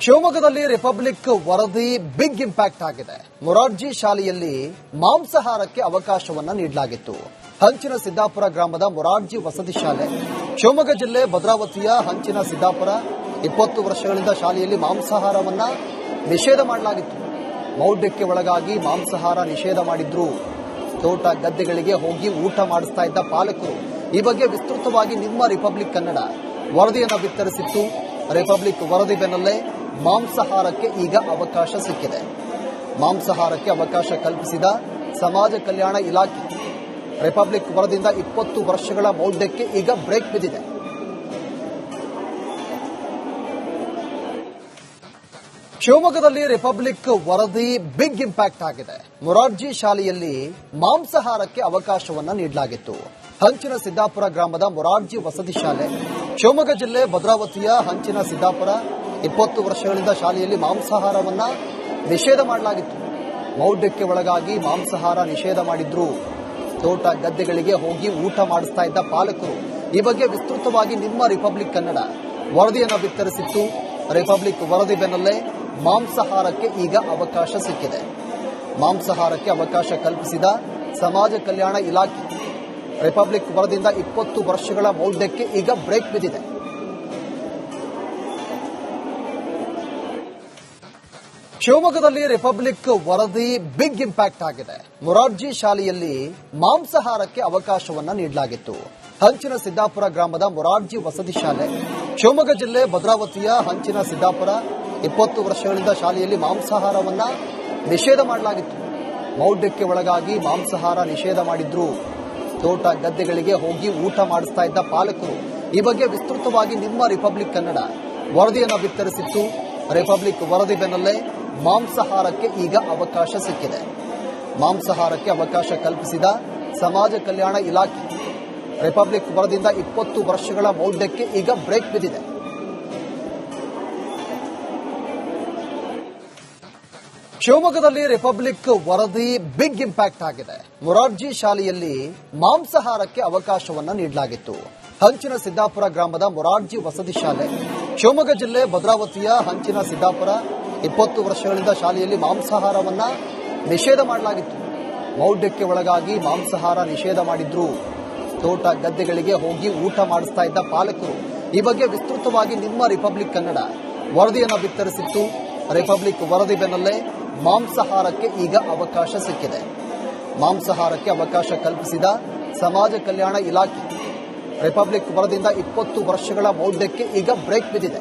ಶಿವಮೊಗ್ಗದಲ್ಲಿ ರಿಪಬ್ಲಿಕ್ ವರದಿ big impact ಆಗಿದೆ. ಮೊರಾರ್ಜಿ ಶಾಲೆಯಲ್ಲಿ ಮಾಂಸಾಹಾರಕ್ಕೆ ಅವಕಾಶವನ್ನ ನೀಡಲಾಗಿತ್ತು. ಹಂಚಿನ ಸಿದ್ದಾಪುರ ಗ್ರಾಮದ ಮೊರಾರ್ಜಿ ವಸತಿ ಶಾಲೆ, ಶಿವಮೊಗ್ಗ ಜಿಲ್ಲೆ ಭದ್ರಾವತಿಯ ಹಂಚಿನ ಸಿದ್ದಾಪುರ 20 ವರ್ಷಗಳಿಂದ ಶಾಲೆಯಲ್ಲಿ ಮಾಂಸಾಹಾರವನ್ನ ನಿಷೇಧ ಮಾಡಲಾಗಿತ್ತು. ಮೌಢ್ಯಕ್ಕೆ ಒಳಗಾಗಿ ಮಾಂಸಾಹಾರ ನಿಷೇಧ ಮಾಡಿದ್ರು. ತೋಟ ಗದ್ದೆಗಳಿಗೆ ಹೋಗಿ ಊಟ ಮಾಡಿಸ್ತಾ ಇದ್ದ ಪಾಲಕರು ಈ ಬಗ್ಗೆ ವಿಸ್ತೃತವಾಗಿ ನಿಮ್ಮ ರಿಪಬ್ಲಿಕ್ ಕನ್ನಡ ವರದಿಯನ್ನು ಬಿತ್ತರಿಸಿತ್ತು. ರಿಪಬ್ಲಿಕ್ ವರದಿ ಬೆನ್ನಲ್ಲೇ ಮಾಂಸಾಹಾರಕ್ಕೆ ಈಗ ಅವಕಾಶ ಸಿಕ್ಕಿದೆ. ಮಾಂಸಾಹಾರಕ್ಕೆ ಅವಕಾಶ ಕಲ್ಪಿಸಿದ ಸಮಾಜ ಕಲ್ಯಾಣ ಇಲಾಖೆ ರಿಪಬ್ಲಿಕ್ ವರದಿಯಿಂದ 20 ವರ್ಷಗಳ ಮೌಢ್ಯಕ್ಕೆ ಈಗ ಬ್ರೇಕ್ ಬಿದ್ದಿದೆ. ಶಿವಮೊಗ್ಗದಲ್ಲಿ ರಿಪಬ್ಲಿಕ್ ವರದಿ ಬಿಗ್ ಇಂಪ್ಯಾಕ್ಟ್ ಆಗಿದೆ. ಮೊರಾರ್ಜಿ ಶಾಲೆಯಲ್ಲಿ ಮಾಂಸಾಹಾರಕ್ಕೆ ಅವಕಾಶವನ್ನ ನೀಡಲಾಗಿತ್ತು. ಹಂಚಿನ ಸಿದ್ದಾಪುರ ಗ್ರಾಮದ ಮೊರಾರ್ಜಿ ವಸತಿ ಶಾಲೆ, ಶಿವಮೊಗ್ಗ ಜಿಲ್ಲೆ ಭದ್ರಾವತಿಯ ಹಂಚಿನ ಸಿದ್ದಾಪುರ 20 ವರ್ಷಗಳಿಂದ ಶಾಲೆಯಲ್ಲಿ ಮಾಂಸಾಹಾರವನ್ನ ನಿಷೇಧ ಮಾಡಲಾಗಿತ್ತು. ಮೌಢ್ಯಕ್ಕೆ ಒಳಗಾಗಿ ಮಾಂಸಾಹಾರ ನಿಷೇಧ ಮಾಡಿದ್ರು. ತೋಟ ಗದ್ದೆಗಳಿಗೆ ಹೋಗಿ ಊಟ ಮಾಡಿಸ್ತಾ ಇದ್ದ ಪಾಲಕರು ಈ ಬಗ್ಗೆ ವಿಸ್ತೃತವಾಗಿ ನಿಮ್ಮ ರಿಪಬ್ಲಿಕ್ ಕನ್ನಡ ವರದಿಯನ್ನು ಬಿತ್ತರಿಸಿತ್ತು. ರಿಪಬ್ಲಿಕ್ ವರದಿ ಬೆನ್ನಲ್ಲೇ ಮಾಂಸಾಹಾರಕ್ಕೆ ಈಗ ಅವಕಾಶ ಸಿಕ್ಕಿದೆ. ಮಾಂಸಾಹಾರಕ್ಕೆ ಅವಕಾಶ ಕಲ್ಪಿಸಿದ ಸಮಾಜ ಕಲ್ಯಾಣ ಇಲಾಖೆ ರಿಪಬ್ಲಿಕ್ ವರದಿಯಿಂದ 20 ವರ್ಷಗಳ ಮೌಢ್ಯಕ್ಕೆ ಈಗ ಬ್ರೇಕ್ ಬಿದ್ದಿದೆ. ಶಿವಮೊಗ್ಗದಲ್ಲಿ ರಿಪಬ್ಲಿಕ್ ವರದಿ ಬಿಗ್ ಇಂಪ್ಯಾಕ್ಟ್ ಆಗಿದೆ. ಮೊರಾರ್ಜಿ ಶಾಲೆಯಲ್ಲಿ ಮಾಂಸಾಹಾರಕ್ಕೆ ಅವಕಾಶವನ್ನ ನೀಡಲಾಗಿತ್ತು. ಹಂಚಿನ ಸಿದ್ದಾಪುರ ಗ್ರಾಮದ ಮೊರಾರ್ಜಿ ವಸತಿ ಶಾಲೆ, ಶಿವಮೊಗ್ಗ ಜಿಲ್ಲೆ ಭದ್ರಾವತಿಯ ಹಂಚಿನ ಸಿದ್ದಾಪುರ 20 ವರ್ಷಗಳಿಂದ ಶಾಲೆಯಲ್ಲಿ ಮಾಂಸಾಹಾರವನ್ನ ನಿಷೇಧ ಮಾಡಲಾಗಿತ್ತು. ಮೌಢ್ಯಕ್ಕೆ ಒಳಗಾಗಿ ಮಾಂಸಾಹಾರ ನಿಷೇಧ ಮಾಡಿದ್ರು. ತೋಟ ಗದ್ದೆಗಳಿಗೆ ಹೋಗಿ ಊಟ ಮಾಡಿಸ್ತಾ ಇದ್ದ ಪಾಲಕರು ಈ ಬಗ್ಗೆ ವಿಸ್ತೃತವಾಗಿ ನಿಮ್ಮ ರಿಪಬ್ಲಿಕ್ ಕನ್ನಡ ವರದಿಯನ್ನು ಬಿತ್ತರಿಸಿತ್ತು. ರಿಪಬ್ಲಿಕ್ ವರದಿ ಬೆನ್ನಲ್ಲೇ ಮಾಂಸಾಹಾರಕ್ಕೆ ಈಗ ಅವಕಾಶ ಸಿಕ್ಕಿದೆ. ಮಾಂಸಾಹಾರಕ್ಕೆ ಅವಕಾಶ ಕಲ್ಪಿಸಿದ ಸಮಾಜ ಕಲ್ಯಾಣ ಇಲಾಖೆ ರಿಪಬ್ಲಿಕ್ ವರದಿಯಿಂದ 20 ವರ್ಷಗಳ ಮೌಢ್ಯಕ್ಕೆ ಈಗ ಬ್ರೇಕ್ ಬಿದ್ದಿದೆ. ಶಿವಮೊಗ್ಗದಲ್ಲಿ ರಿಪಬ್ಲಿಕ್ ವರದಿ ಬಿಗ್ ಇಂಪ್ಯಾಕ್ಟ್ ಆಗಿದೆ. ಮೊರಾರ್ಜಿ ಶಾಲೆಯಲ್ಲಿ ಮಾಂಸಾಹಾರಕ್ಕೆ ಅವಕಾಶವನ್ನ ನೀಡಲಾಗಿತ್ತು. ಹಂಚಿನ ಸಿದ್ದಾಪುರ ಗ್ರಾಮದ ಮೊರಾರ್ಜಿ ವಸತಿ ಶಾಲೆ, ಶಿವಮೊಗ್ಗ ಜಿಲ್ಲೆ ಭದ್ರಾವತಿಯ ಹಂಚಿನ ಸಿದ್ದಾಪುರ 20 ವರ್ಷಗಳಿಂದ ಶಾಲೆಯಲ್ಲಿ ಮಾಂಸಾಹಾರವನ್ನ ನಿಷೇಧ ಮಾಡಲಾಗಿತ್ತು. ಮೌಢ್ಯಕ್ಕೆ ಒಳಗಾಗಿ ಮಾಂಸಾಹಾರ ನಿಷೇಧ ಮಾಡಿದ್ರು. ತೋಟ ಗದ್ದೆಗಳಿಗೆ ಹೋಗಿ ಊಟ ಮಾಡಿಸ್ತಾ ಇದ್ದ ಪಾಲಕರು ಈ ಬಗ್ಗೆ ವಿಸ್ತೃತವಾಗಿ ನಿಮ್ಮ ರಿಪಬ್ಲಿಕ್ ಕನ್ನಡ ವರದಿಯನ್ನು ಬಿತ್ತರಿಸಿತ್ತು. ರಿಪಬ್ಲಿಕ್ ವರದಿ ಬೆನ್ನಲ್ಲೇ ಮಾಂಸಾಹಾರಕ್ಕೆ ಈಗ ಅವಕಾಶ ಸಿಕ್ಕಿದೆ. ಮಾಂಸಾಹಾರಕ್ಕೆ ಅವಕಾಶ ಕಲ್ಪಿಸಿದ ಸಮಾಜ ಕಲ್ಯಾಣ ಇಲಾಖೆ ರಿಪಬ್ಲಿಕ್ ವರದಿಯಿಂದ 20 ವರ್ಷಗಳ ಮೌಢ್ಯಕ್ಕೆ ಈಗ ಬ್ರೇಕ್ ಬಿದ್ದಿದೆ.